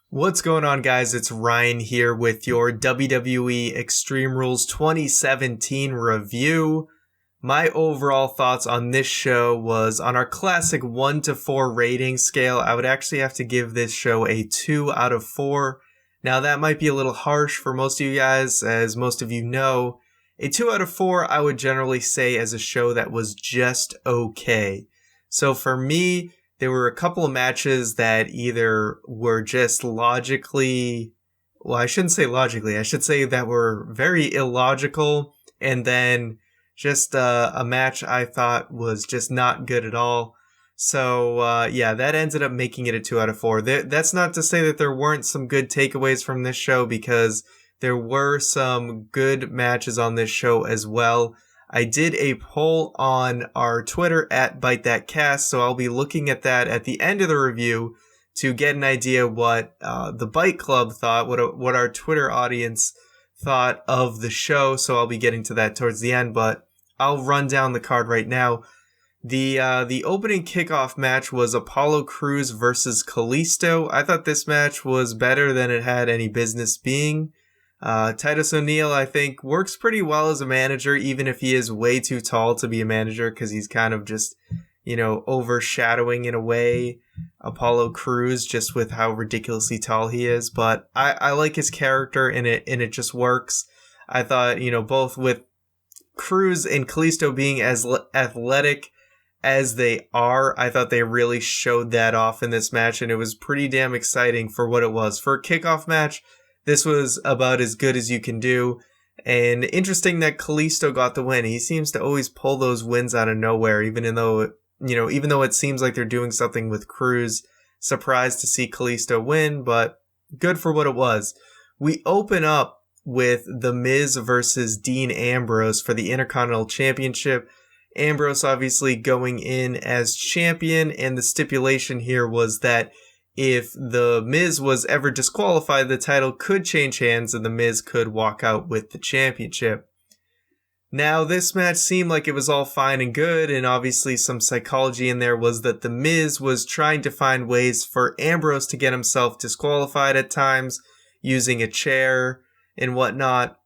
What's going on, guys? It's Ryan here with your WWE Extreme Rules 2017 review. My overall thoughts on this show was on our classic 1 to 4 rating scale. I would actually have to give this show a 2 out of 4. Now, that might be a little harsh for most of you guys, as most of you know. A 2 out of 4, I would generally say, as a show that was just okay. So for me, there were a couple of matches that either were just logically, well, I shouldn't say logically, I should say that were very illogical, and then just a match I thought was just not good at all. So, yeah, that ended up making it a 2 out of 4. That's not to say that there weren't some good takeaways from this show, because there were some good matches on this show as well. I did a poll on our Twitter at Byte so I'll be looking at that at the end of the review to get an idea what the Byte Club thought, what our Twitter audience thought of the show. So I'll be getting to that towards the end, but I'll run down the card right now. The opening kickoff match was Apollo Crews versus Kalisto. I thought this match was better than it had any business being. Titus O'Neil, I think, works pretty well as a manager, even if he is way too tall to be a manager, because he's kind of just, overshadowing in a way Apollo Crews just with how ridiculously tall he is. But I like his character and it just works. I thought, both with Crews and Kalisto being as athletic as they are, I thought they really showed that off in this match, and it was pretty damn exciting for what it was. For a kickoff match, this was about as good as you can do, and interesting that Kalisto got the win. He seems to always pull those wins out of nowhere, even though it seems like they're doing something with Crews. Surprised to see Kalisto win, but good for what it was. We open up with The Miz versus Dean Ambrose for the Intercontinental Championship. Ambrose obviously going in as champion, and the stipulation here was that if The Miz was ever disqualified, the title could change hands and The Miz could walk out with the championship. Now, this match seemed like it was all fine and good, and obviously some psychology in there was that The Miz was trying to find ways for Ambrose to get himself disqualified at times, using a chair and whatnot.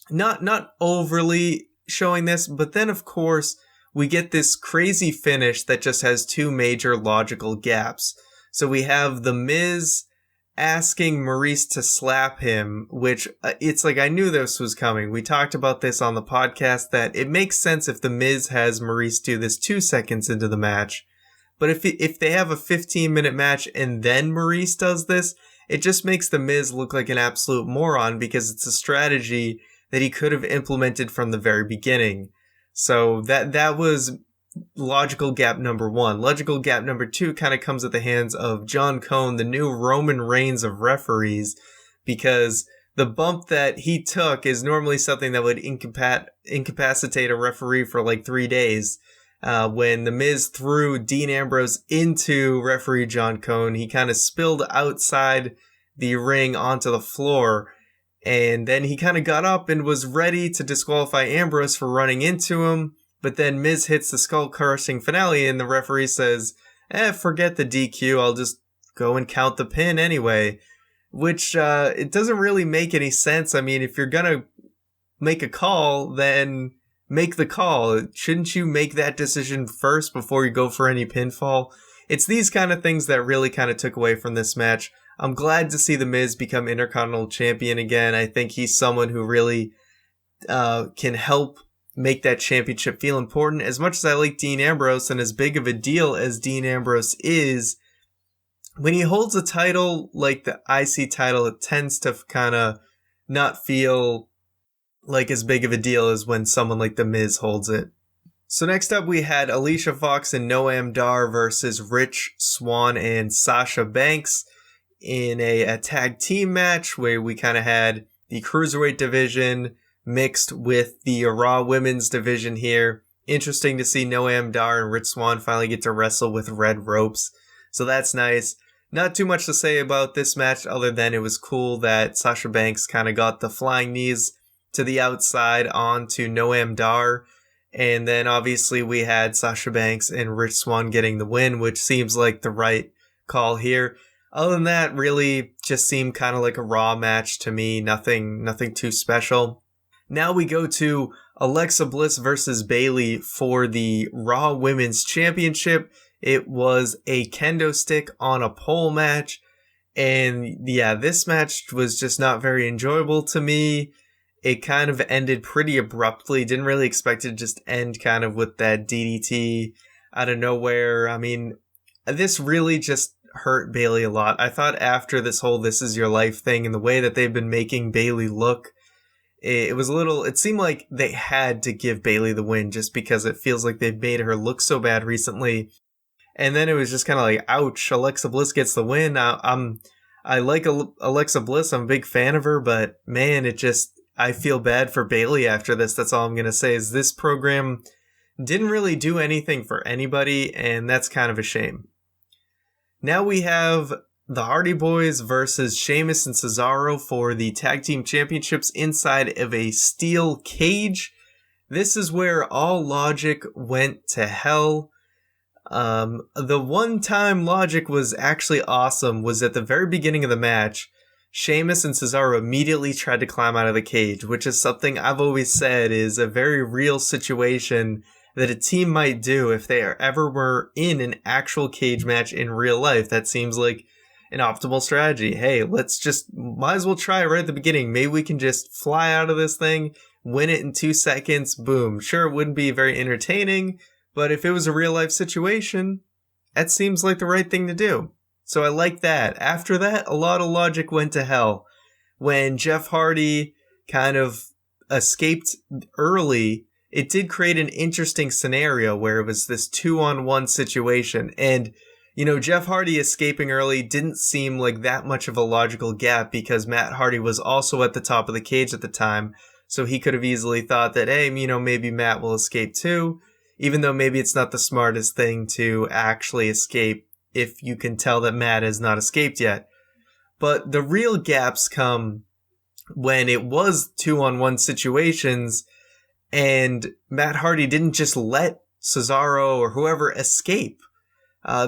Not overly showing this, but then of course we get this crazy finish that just has two major logical gaps. So we have The Miz asking Maurice to slap him, which it's like I knew this was coming. We talked about this on the podcast, that it makes sense if The Miz has Maurice do this 2 seconds into the match. But if they have a 15-minute match and then Maurice does this, it just makes The Miz look like an absolute moron, because it's a strategy that he could have implemented from the very beginning. So that was logical gap number 1. Logical gap number 2 kind of comes at the hands of John Cone, the new Roman Reigns of referees, because the bump that he took is normally something that would incapacitate a referee for like 3 days. When The Miz threw Dean Ambrose into referee John Cone, he kind of spilled outside the ring onto the floor, and then he kind of got up and was ready to disqualify Ambrose for running into him. But then Miz hits the skull-crushing finale, and the referee says, forget the DQ, I'll just go and count the pin anyway. Which, it doesn't really make any sense. I mean, if you're gonna make a call, then make the call. Shouldn't you make that decision first before you go for any pinfall? It's these kind of things that really kind of took away from this match. I'm glad to see The Miz become Intercontinental Champion again. I think he's someone who really can help make that championship feel important. As much as I like Dean Ambrose, and as big of a deal as Dean Ambrose is, when he holds a title like the IC title, it tends to kind of not feel like as big of a deal as when someone like The Miz holds it. So next up we had Alicia Fox and Noam Dar versus Rich Swann and Sasha Banks in a tag team match where we kind of had the Cruiserweight division mixed with the Raw Women's division here. Interesting to see Noam Dar and Rich Swann finally get to wrestle with red ropes. So that's nice. Not too much to say about this match other than it was cool that Sasha Banks kind of got the flying knees to the outside onto Noam Dar. And then obviously we had Sasha Banks and Rich Swann getting the win, which seems like the right call here. Other than that, really just seemed kind of like a Raw match to me. Nothing too special. Now we go to Alexa Bliss versus Bayley for the Raw Women's Championship. It was a kendo stick on a pole match. And yeah, this match was just not very enjoyable to me. It kind of ended pretty abruptly. Didn't really expect it to just end kind of with that DDT out of nowhere. I mean, this really just hurt Bayley a lot. I thought after this whole This Is Your Life thing and the way that they've been making Bayley look, it was a little, it seemed like they had to give Bayley the win just because it feels like they've made her look so bad recently. And then it was just kind of like, ouch, Alexa Bliss gets the win. I like Alexa Bliss. I'm a big fan of her, but man, I feel bad for Bayley after this. That's all I'm going to say is this program didn't really do anything for anybody, and that's kind of a shame. Now we have the Hardy Boys versus Sheamus and Cesaro for the Tag Team Championships inside of a steel cage. This is where all logic went to hell. The one time logic was actually awesome was at the very beginning of the match. Sheamus and Cesaro immediately tried to climb out of the cage, which is something I've always said is a very real situation that a team might do if they ever were in an actual cage match in real life. That seems like an optimal strategy. Hey, might as well try right at the beginning. Maybe we can just fly out of this thing, win it in 2 seconds, boom. Sure, it wouldn't be very entertaining, but if it was a real life situation, that seems like the right thing to do. So I like that. After that, a lot of logic went to hell. When Jeff Hardy kind of escaped early, it did create an interesting scenario where it was this 2-on-1 situation. And, Jeff Hardy escaping early didn't seem like that much of a logical gap because Matt Hardy was also at the top of the cage at the time. So he could have easily thought that, hey, maybe Matt will escape too. Even though maybe it's not the smartest thing to actually escape if you can tell that Matt has not escaped yet. But the real gaps come when it was 2-on-1 situations and Matt Hardy didn't just let Cesaro or whoever escape.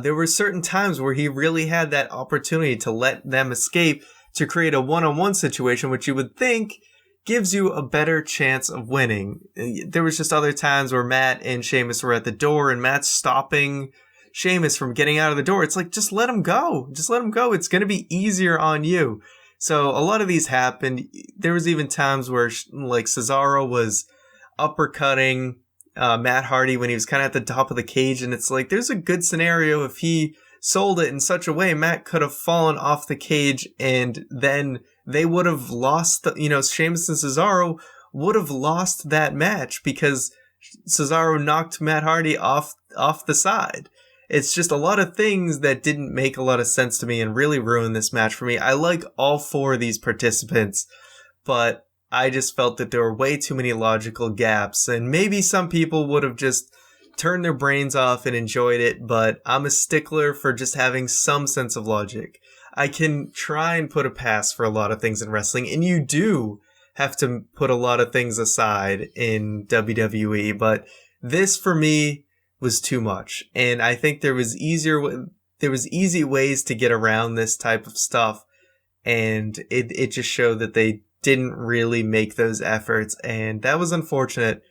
There were certain times where he really had that opportunity to let them escape to create a 1-on-1 situation, which you would think gives you a better chance of winning. There was just other times where Matt and Sheamus were at the door and Matt's stopping Sheamus from getting out of the door. It's like, just let him go. Just let him go. It's going to be easier on you. So a lot of these happened. There was even times where like Cesaro was uppercutting Matt Hardy when he was kind of at the top of the cage. And it's like, there's a good scenario if he sold it in such a way, Matt could have fallen off the cage and then they would have lost, Sheamus and Cesaro would have lost that match because Cesaro knocked Matt Hardy off the side. It's just a lot of things that didn't make a lot of sense to me and really ruined this match for me. I like all 4 of these participants, but I just felt that there were way too many logical gaps, and maybe some people would have just turned their brains off and enjoyed it, but I'm a stickler for just having some sense of logic. I can try and put a pass for a lot of things in wrestling, and you do have to put a lot of things aside in WWE, but this for me was too much. And I think there was easy ways to get around this type of stuff, and it just showed that they didn't really make those efforts, and that was unfortunate.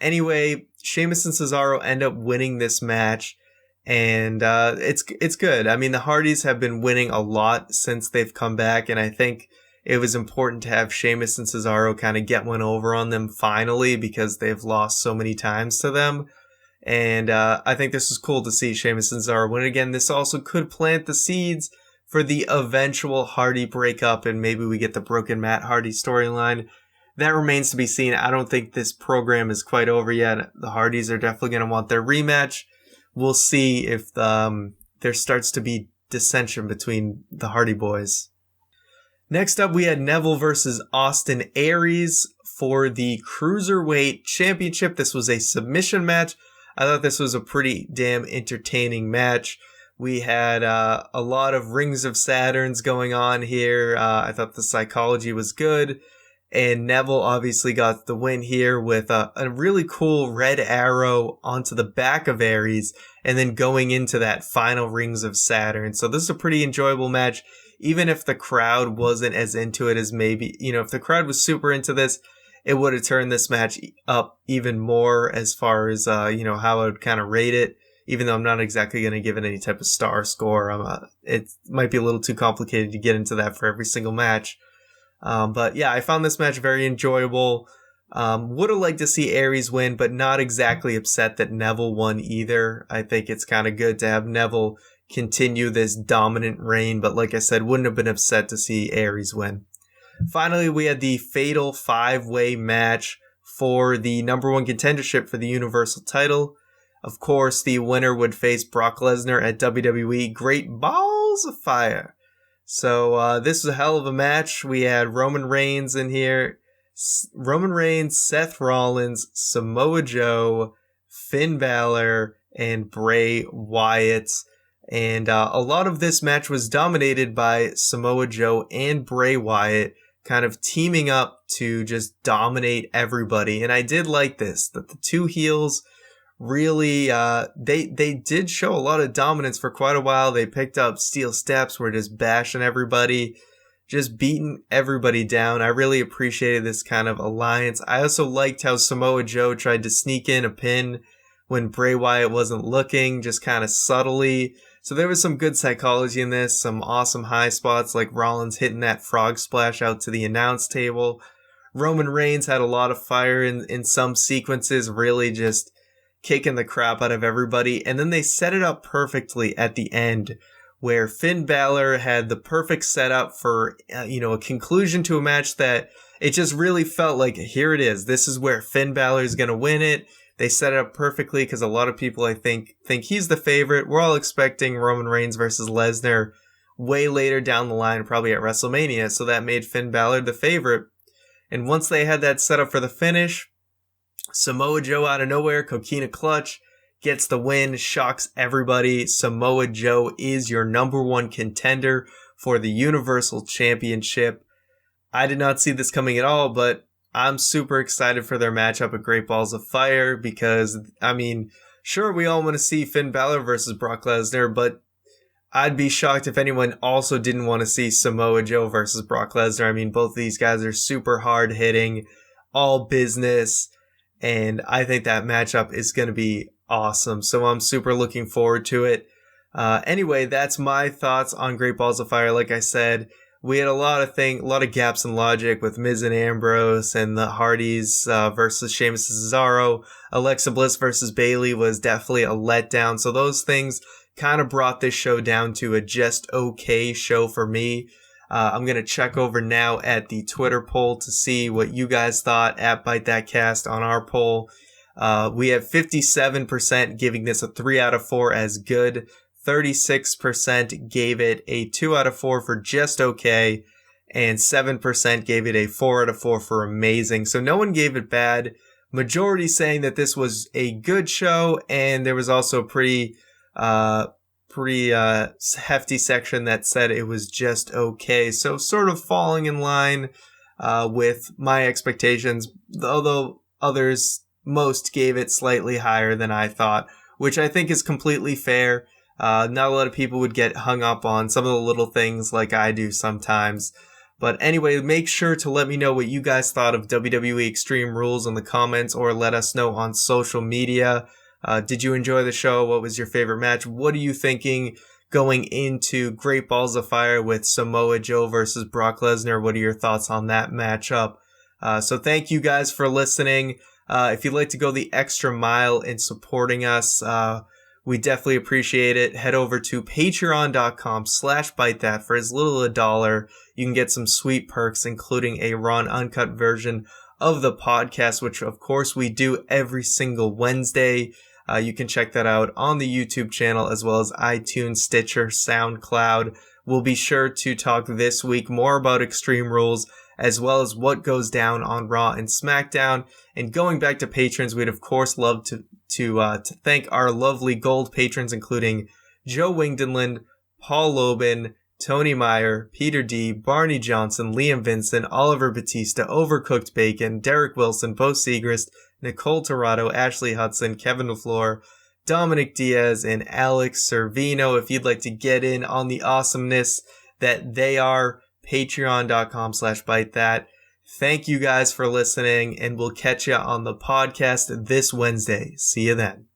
Anyway, Sheamus and Cesaro end up winning this match, and it's good. I mean, the Hardys have been winning a lot since they've come back, and I think it was important to have Sheamus and Cesaro kind of get one over on them finally because they've lost so many times to them. And I think this is cool to see Sheamus and Cesaro win again. This also could plant the seeds for the eventual Hardy breakup, and maybe we get the broken Matt Hardy storyline. That remains to be seen. I don't think this program is quite over yet. The Hardys are definitely going to want their rematch. We'll see if there starts to be dissension between the Hardy Boys. Next up, we had Neville versus Austin Aries for the Cruiserweight Championship. This was a submission match. I thought this was a pretty damn entertaining match. We had a lot of Rings of Saturns going on here. I thought the psychology was good. And Neville obviously got the win here with a really cool red arrow onto the back of Aries and then going into that final Rings of Saturn. So this is a pretty enjoyable match, even if the crowd wasn't as into it as maybe, if the crowd was super into this, it would have turned this match up even more as far as, how I would kind of rate it, even though I'm not exactly going to give it any type of star score. It might be a little too complicated to get into that for every single match. But yeah, I found this match very enjoyable. Would have liked to see Aries win, but not exactly upset that Neville won either. I think it's kind of good to have Neville continue this dominant reign, but like I said, wouldn't have been upset to see Aries win. Finally, we had the fatal 5-way match for the number 1 contendership for the Universal title. Of course, the winner would face Brock Lesnar at WWE Great Balls of Fire. So this was a hell of a match. We had Roman Reigns in here. Roman Reigns, Seth Rollins, Samoa Joe, Finn Balor, and Bray Wyatt. And a lot of this match was dominated by Samoa Joe and Bray Wyatt kind of teaming up to just dominate everybody. And I did like this, that the two heels really, they did show a lot of dominance for quite a while. They picked up steel steps, were just bashing everybody, just beating everybody down. I really appreciated this kind of alliance. I also liked how Samoa Joe tried to sneak in a pin when Bray Wyatt wasn't looking, just kind of subtly. So there was some good psychology in this, some awesome high spots like Rollins hitting that frog splash out to the announce table. Roman Reigns had a lot of fire in some sequences, really just kicking the crap out of everybody. And then they set it up perfectly at the end where Finn Balor had the perfect setup for, a conclusion to a match that it just really felt like, here it is. This is where Finn Balor is going to win it. They set it up perfectly because a lot of people, I think he's the favorite. We're all expecting Roman Reigns versus Lesnar way later down the line, probably at WrestleMania. So that made Finn Balor the favorite. And once they had that set up for the finish, Samoa Joe out of nowhere, Coquina Clutch, gets the win, shocks everybody. Samoa Joe is your number 1 contender for the Universal Championship. I did not see this coming at all, but I'm super excited for their matchup at Great Balls of Fire because, sure, we all want to see Finn Balor versus Brock Lesnar, but I'd be shocked if anyone also didn't want to see Samoa Joe versus Brock Lesnar. Both of these guys are super hard hitting, all business, and I think that matchup is going to be awesome. So I'm super looking forward to it. Anyway, that's my thoughts on Great Balls of Fire. Like I said, we had a lot of gaps in logic with Miz and Ambrose and the Hardys versus Sheamus and Cesaro. Alexa Bliss versus Bayley was definitely a letdown. So those things kind of brought this show down to a just okay show for me. I'm going to check over now at the Twitter poll to see what you guys thought at Byte That Cast on our poll. We have 57% giving this a 3 out of 4 as good. 36% gave it a 2 out of 4 for just okay, and 7% gave it a 4 out of 4 for amazing. So no one gave it bad. Majority saying that this was a good show, and there was also a pretty hefty section that said it was just okay. So sort of falling in line with my expectations, although most gave it slightly higher than I thought, which I think is completely fair. Not a lot of people would get hung up on some of the little things like I do sometimes. But anyway, make sure to let me know what you guys thought of WWE Extreme Rules in the comments, or let us know on social media. Did you enjoy the show? What was your favorite match? What are you thinking going into Great Balls of Fire with Samoa Joe versus Brock Lesnar? What are your thoughts on that matchup? So thank you guys for listening. If you'd like to go the extra mile in supporting us, we definitely appreciate it. Head over to patreon.com/bytethat. For as little as $1, you can get some sweet perks, including a raw and uncut version of the podcast, which of course we do every single Wednesday. You can check that out on the YouTube channel, as well as iTunes, Stitcher, SoundCloud. We'll be sure to talk this week more about Extreme Rules, as well as what goes down on Raw and SmackDown. And going back to patrons, we'd of course love to thank our lovely gold patrons, including Joe Wingdenland, Paul Lobin, Tony Meyer, Peter D, Barney Johnson, Liam Vincent, Oliver Batista, Overcooked Bacon, Derek Wilson, Bo Segrist, Nicole Torado, Ashley Hudson, Kevin LaFleur, Dominic Diaz, and Alex Servino. If you'd like to get in on the awesomeness that they are, patreon.com/bytethat. Thank you guys for listening, and we'll catch you on the podcast this Wednesday. See you then.